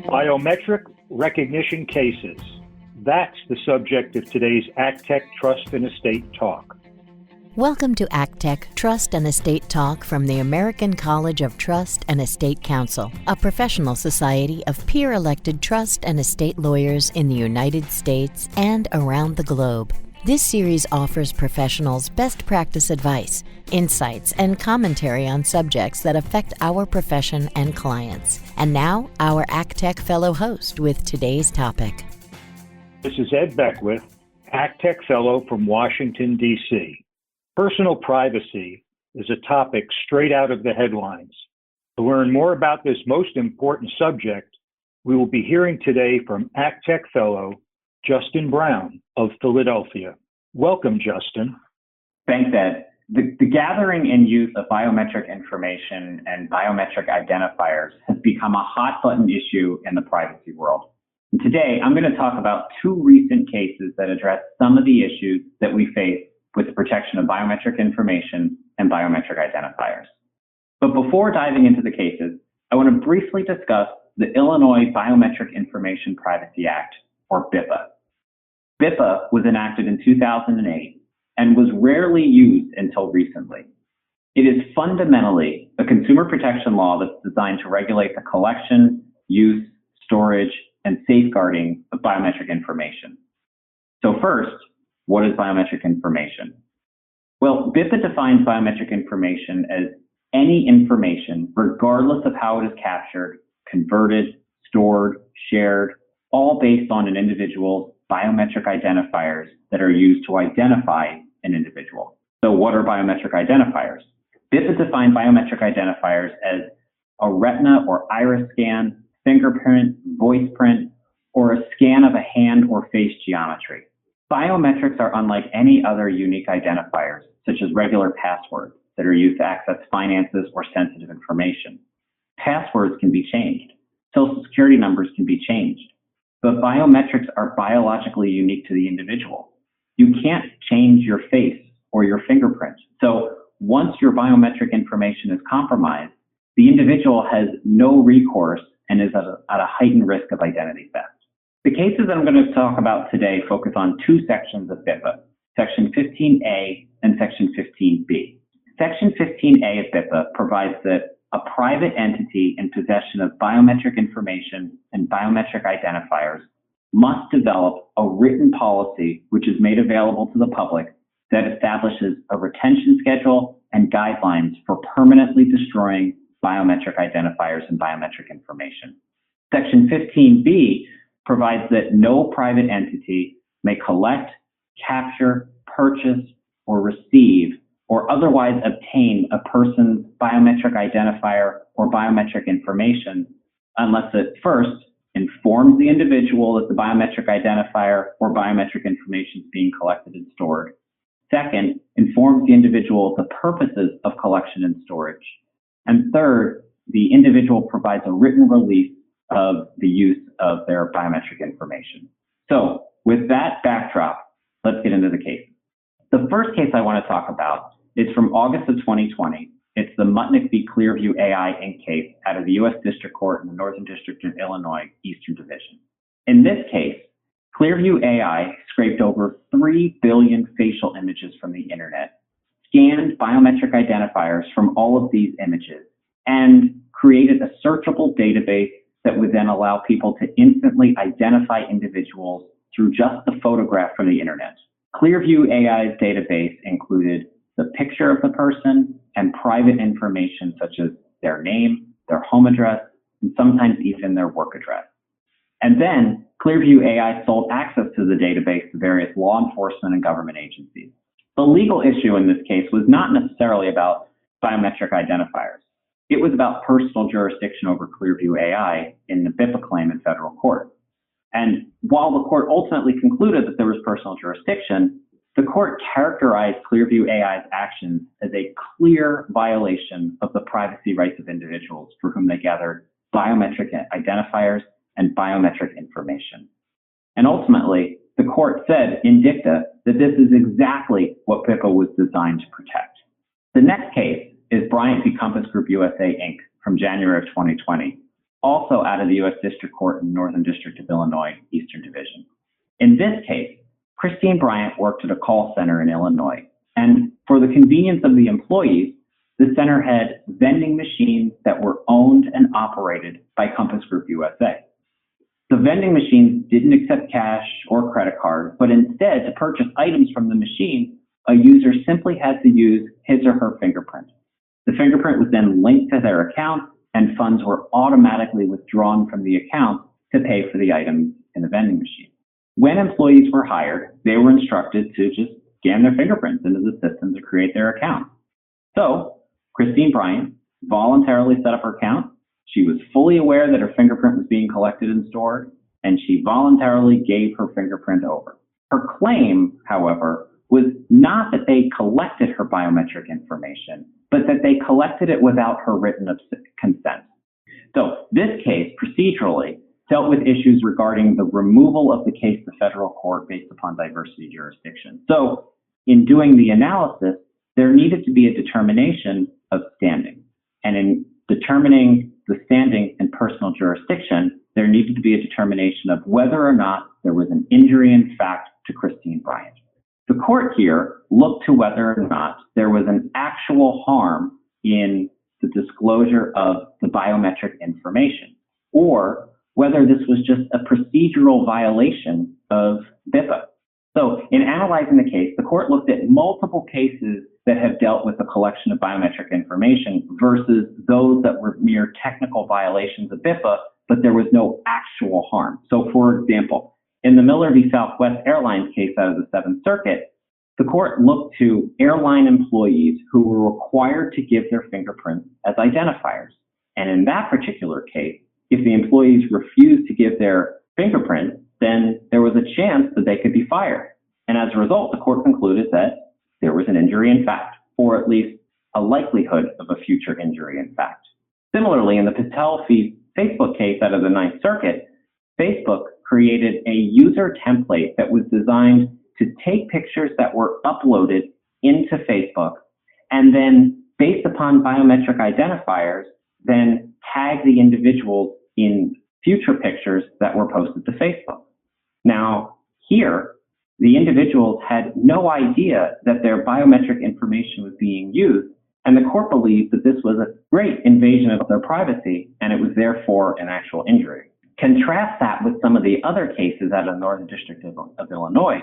Biometric recognition cases. That's the subject of today's ACTEC Trust and Estate Talk. Welcome to ACTEC Trust and Estate Talk from the American College of Trust and Estate Counsel, a professional society of peer-elected trust and estate lawyers in the United States and around the globe. This series offers professionals best practice advice, insights, and commentary on subjects that affect our profession and clients. And now, our ACTEC Fellow host with today's topic. This is Ed Beckwith, ACTEC Fellow from Washington, D.C. Personal privacy is a topic straight out of the headlines. To learn more about this most important subject, we will be hearing today from ACTEC Fellow Justin Brown of Philadelphia. Welcome, Justin. Thanks, Ed. The gathering and use of biometric information and biometric identifiers has become a hot-button issue in the privacy world. And today, I'm going to talk about two recent cases that address some of the issues that we face with the protection of biometric information and biometric identifiers. But before diving into the cases, I want to briefly discuss the Illinois Biometric Information Privacy Act, or Bipa. Bipa was enacted in 2008 and was rarely used until recently. It is fundamentally a consumer protection law that's designed to regulate the collection, use, storage, and safeguarding of biometric information. So first, what is biometric information? Well, Bipa defines biometric information as any information, regardless of how it is captured, converted, stored, shared, all based on an individual's biometric identifiers that are used to identify an individual. So what are biometric identifiers? Bipa defines biometric identifiers as a retina or iris scan, fingerprint, voice print, or a scan of a hand or face geometry. Biometrics are unlike any other unique identifiers, such as regular passwords that are used to access finances or sensitive information. Passwords can be changed. Social security numbers can be changed. But biometrics are biologically unique to the individual. You can't change your face or your fingerprint. So once your biometric information is compromised, the individual has no recourse and is at a heightened risk of identity theft. The cases I'm going to talk about today focus on two sections of Bipa, Section 15A and Section 15B. Section 15A of Bipa provides that a private entity in possession of biometric information and biometric identifiers must develop a written policy which is made available to the public that establishes a retention schedule and guidelines for permanently destroying biometric identifiers and biometric information. Section 15B provides that no private entity may collect, capture, purchase, or receive or otherwise obtain a person's biometric identifier or biometric information unless it first informs the individual that the biometric identifier or biometric information is being collected and stored. Second, informs the individual of the purposes of collection and storage. And third, the individual provides a written release of the use of their biometric information. So with that backdrop, let's get into the case. The first case I want to talk about is from August of 2020. It's the Mutnick v. Clearview AI Inc. case out of the U.S. District Court in the Northern District of Illinois, Eastern Division. In this case, Clearview AI scraped over 3 billion facial images from the internet, scanned biometric identifiers from all of these images, and created a searchable database that would then allow people to instantly identify individuals through just the photograph from the internet. Clearview AI's database included the picture of the person and private information such as their name, their home address, and sometimes even their work address. And then Clearview AI sold access to the database to various law enforcement and government agencies. The legal issue in this case was not necessarily about biometric identifiers. It was about personal jurisdiction over Clearview AI in the Bipa claim in federal court. And while the court ultimately concluded that there was personal jurisdiction, the court characterized Clearview AI's actions as a clear violation of the privacy rights of individuals for whom they gathered biometric identifiers and biometric information. And ultimately, the court said in dicta that this is exactly what Bipa was designed to protect. The next case is Bryant v. Compass Group USA, Inc. from January of 2020. also out of the U.S. District Court in Northern District of Illinois, Eastern Division. In this case, Christine Bryant worked at a call center in Illinois, and for the convenience of the employees, the center had vending machines that were owned and operated by Compass Group USA. The vending machines didn't accept cash or credit card, but instead, to purchase items from the machine, a user simply had to use his or her fingerprint. The fingerprint was then linked to their account, and funds were automatically withdrawn from the account to pay for the items in the vending machine. When employees were hired, they were instructed to just scan their fingerprints into the system to create their account. So, Christine Bryant voluntarily set up her account. She was fully aware that her fingerprint was being collected and stored, and she voluntarily gave her fingerprint over. Her claim, however, was not that they collected her biometric information, but that they collected it without her written consent. So this case, procedurally, dealt with issues regarding the removal of the case to federal court based upon diversity jurisdiction. So in doing the analysis, there needed to be a determination of standing. And in determining the standing and personal jurisdiction, there needed to be a determination of whether or not there was an injury in fact to Christine Bryant. The court here looked to whether or not there was an actual harm in the disclosure of the biometric information, or whether this was just a procedural violation of Bipa. So in analyzing the case, the court looked at multiple cases that have dealt with the collection of biometric information versus those that were mere technical violations of Bipa, but there was no actual harm. So for example, in the Miller v. Southwest Airlines case out of the Seventh Circuit, the court looked to airline employees who were required to give their fingerprints as identifiers. And in that particular case, if the employees refused to give their fingerprints, then there was a chance that they could be fired. And as a result, the court concluded that there was an injury in fact, or at least a likelihood of a future injury in fact. Similarly, in the Patel v. Facebook case out of the Ninth Circuit, Facebook created a user template that was designed to take pictures that were uploaded into Facebook and then, based upon biometric identifiers, then tag the individuals in future pictures that were posted to Facebook. Now, here, the individuals had no idea that their biometric information was being used, and the court believed that this was a great invasion of their privacy, and it was therefore an actual injury. Contrast that with some of the other cases out of the Northern District of Illinois,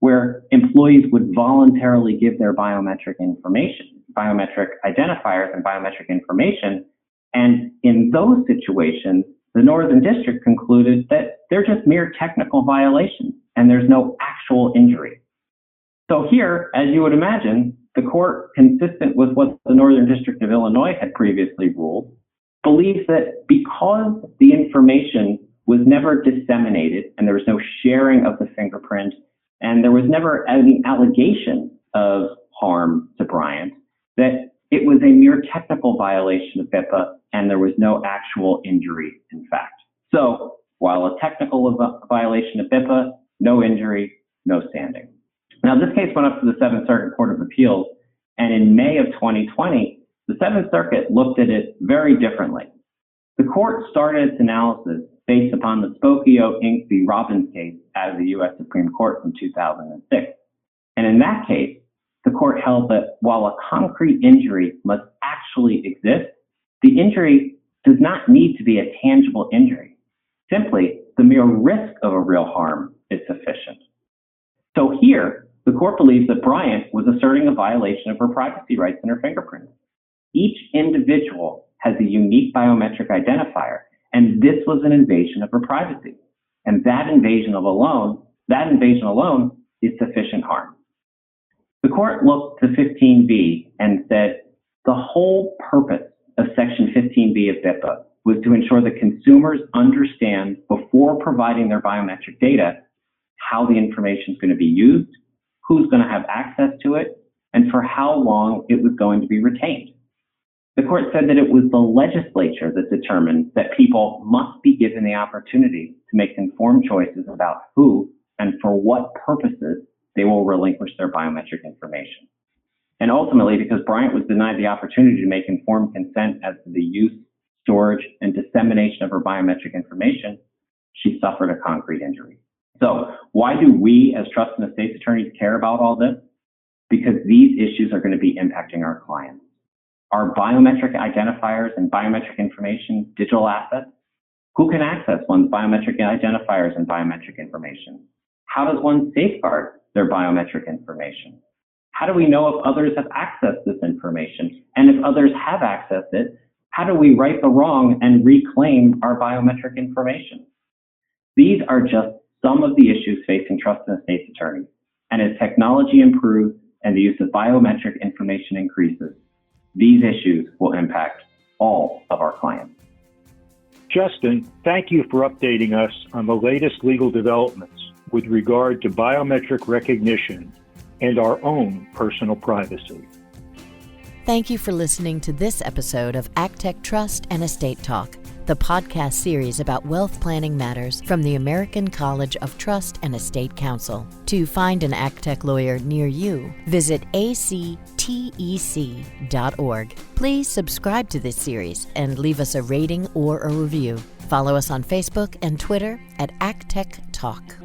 where employees would voluntarily give their biometric information, biometric identifiers and biometric information, and in those situations, the Northern District concluded that they're just mere technical violations and there's no actual injury. So here, as you would imagine, the court, consistent with what the Northern District of Illinois had previously ruled, believes that because the information was never disseminated and there was no sharing of the fingerprint and there was never any allegation of harm to Bryant, that it was a mere technical violation of Bipa and there was no actual injury in fact. So while a technical violation of Bipa, no injury, no standing. Now this case went up to the Seventh Circuit Court of Appeals, and in May of 2020, the Seventh Circuit looked at it very differently. The court started its analysis based upon the Spokio Inc. v. Robbins case out of the U.S. Supreme Court from 2006. And in that case, the court held that while a concrete injury must actually exist, the injury does not need to be a tangible injury. Simply, the mere risk of a real harm is sufficient. So here, the court believes that Bryant was asserting a violation of her privacy rights in her fingerprints. Each individual has a unique biometric identifier, and this was an invasion of her privacy. And that invasion alone is sufficient harm. The court looked to 15b and said the whole purpose of Section 15b of Bipa was to ensure that consumers understand before providing their biometric data how the information is going to be used, who's going to have access to it, and for how long it was going to be retained. The court said that it was the legislature that determined that people must be given the opportunity to make informed choices about who and for what purposes they will relinquish their biometric information. And ultimately, because Bryant was denied the opportunity to make informed consent as to the use, storage, and dissemination of her biometric information, she suffered a concrete injury. So why do we as trust and estates attorneys care about all this? Because these issues are going to be impacting our clients. Our biometric identifiers and biometric information digital assets? Who can access one's biometric identifiers and biometric information? How does one safeguard their biometric information? How do we know if others have accessed this information? And if others have accessed it, how do we right the wrong and reclaim our biometric information? These are just some of the issues facing trust and estates attorneys. And as technology improves and the use of biometric information increases, these issues will impact all of our clients. Justin, thank you for updating us on the latest legal developments with regard to biometric recognition and our own personal privacy. Thank you for listening to this episode of ACTEC Trust and Estate Talk, the podcast series about wealth planning matters from the American College of Trust and Estate Counsel. To find an ACTEC lawyer near you, visit actec.org. Please subscribe to this series and leave us a rating or a review. Follow us on Facebook and Twitter at ACTEC Talk.